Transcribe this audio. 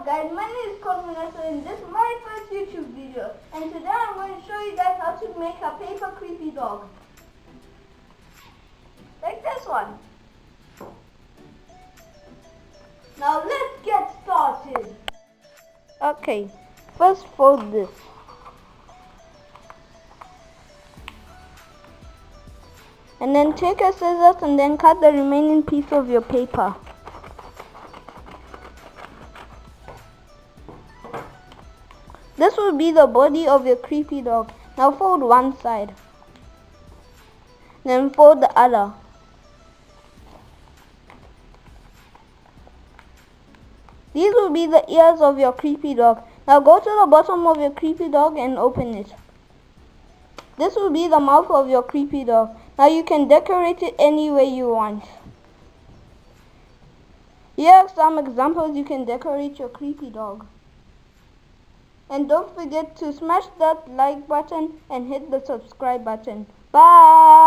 guys, my name is Colt Vanessa and this is my first YouTube video. And today I'm going to show you guys how to make a paper creepy dog. Like this one. Now let's get started. Okay, first fold this. And then take a scissors and then cut the remaining piece of your paper. This will be the body of your creepy dog. Now fold one side. Then fold the other. These will be the ears of your creepy dog. Now go to the bottom of your creepy dog and open it. This will be the mouth of your creepy dog. Now you can decorate it any way you want. Here are some examples you can decorate your creepy dog. And don't forget to smash that like button and hit the subscribe button. Bye!